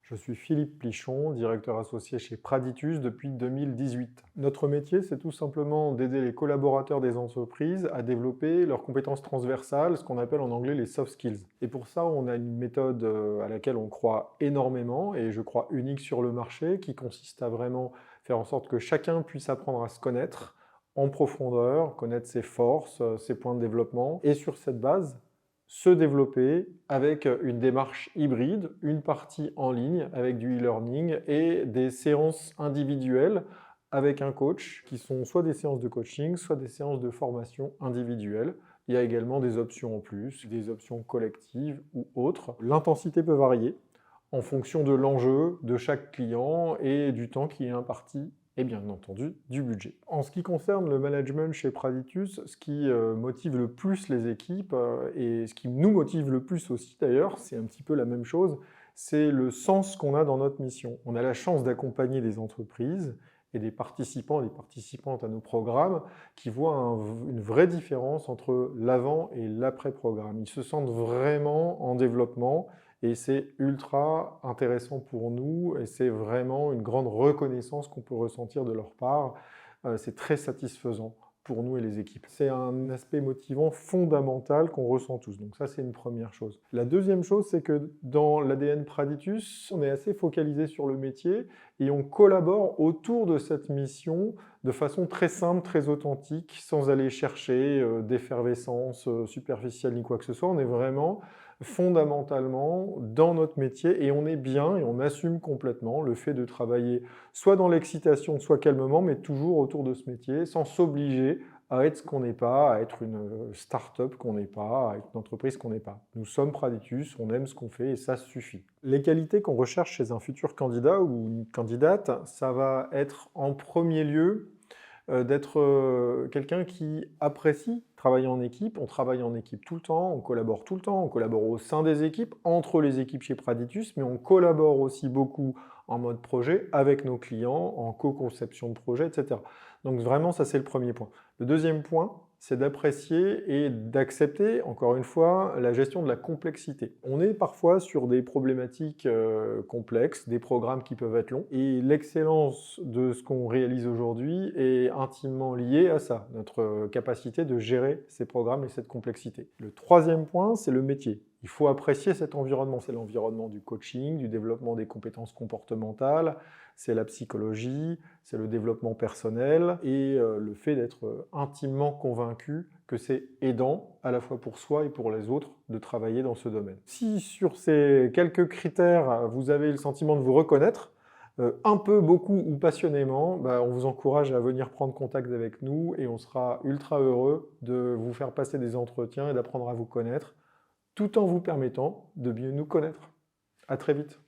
Je suis Philippe Plichon, directeur associé chez Praditus depuis 2018. Notre métier, c'est tout simplement d'aider les collaborateurs des entreprises à développer leurs compétences transversales, ce qu'on appelle en anglais les soft skills. Et pour ça, on a une méthode à laquelle on croit énormément, et je crois unique sur le marché, qui consiste à vraiment faire en sorte que chacun puisse apprendre à se connaître en profondeur, connaître ses forces, ses points de développement, et sur cette base, se développer avec une démarche hybride, une partie en ligne avec du e-learning et des séances individuelles avec un coach qui sont soit des séances de coaching, soit des séances de formation individuelle. Il y a également des options en plus, des options collectives ou autres. L'intensité peut varier en fonction de l'enjeu de chaque client et du temps qui est imparti et bien entendu du budget. En ce qui concerne le management chez Praditus, ce qui motive le plus les équipes et ce qui nous motive le plus aussi d'ailleurs, c'est un petit peu la même chose, c'est le sens qu'on a dans notre mission. On a la chance d'accompagner des entreprises et des participants et des participantes à nos programmes qui voient une vraie différence entre l'avant et l'après-programme. Ils se sentent vraiment en développement et c'est ultra intéressant pour nous et c'est vraiment une grande reconnaissance qu'on peut ressentir de leur part. C'est très satisfaisant pour nous et les équipes. C'est un aspect motivant fondamental qu'on ressent tous. Donc ça, c'est une première chose. La deuxième chose, c'est que dans l'ADN Praditus, on est assez focalisé sur le métier et on collabore autour de cette mission de façon très simple, très authentique, sans aller chercher d'effervescence superficielle ni quoi que ce soit. On est vraiment fondamentalement dans notre métier et on est bien et on assume complètement le fait de travailler soit dans l'excitation, soit calmement, mais toujours autour de ce métier, sans s'obliger à être ce qu'on n'est pas, à être une start-up qu'on n'est pas, à être une entreprise qu'on n'est pas. Nous sommes Praditus, on aime ce qu'on fait et ça suffit. Les qualités qu'on recherche chez un futur candidat ou une candidate, ça va être en premier lieu d'être quelqu'un qui apprécie travailler en équipe. On travaille en équipe tout le temps, on collabore tout le temps, on collabore au sein des équipes, entre les équipes chez Praditus, mais on collabore aussi beaucoup en mode projet avec nos clients, en co-conception de projet, etc. Donc vraiment, ça c'est le premier point. Le deuxième point, c'est d'apprécier et d'accepter, encore une fois, la gestion de la complexité. On est parfois sur des problématiques complexes, des programmes qui peuvent être longs, et l'excellence de ce qu'on réalise aujourd'hui est intimement liée à ça, notre capacité de gérer ces programmes et cette complexité. Le troisième point, c'est le métier. Il faut apprécier cet environnement. C'est l'environnement du coaching, du développement des compétences comportementales, c'est la psychologie, c'est le développement personnel et le fait d'être intimement convaincu que c'est aidant, à la fois pour soi et pour les autres, de travailler dans ce domaine. Si sur ces quelques critères, vous avez le sentiment de vous reconnaître, un peu, beaucoup ou passionnément, on vous encourage à venir prendre contact avec nous et on sera ultra heureux de vous faire passer des entretiens et d'apprendre à vous connaître, tout en vous permettant de mieux nous connaître. À très vite.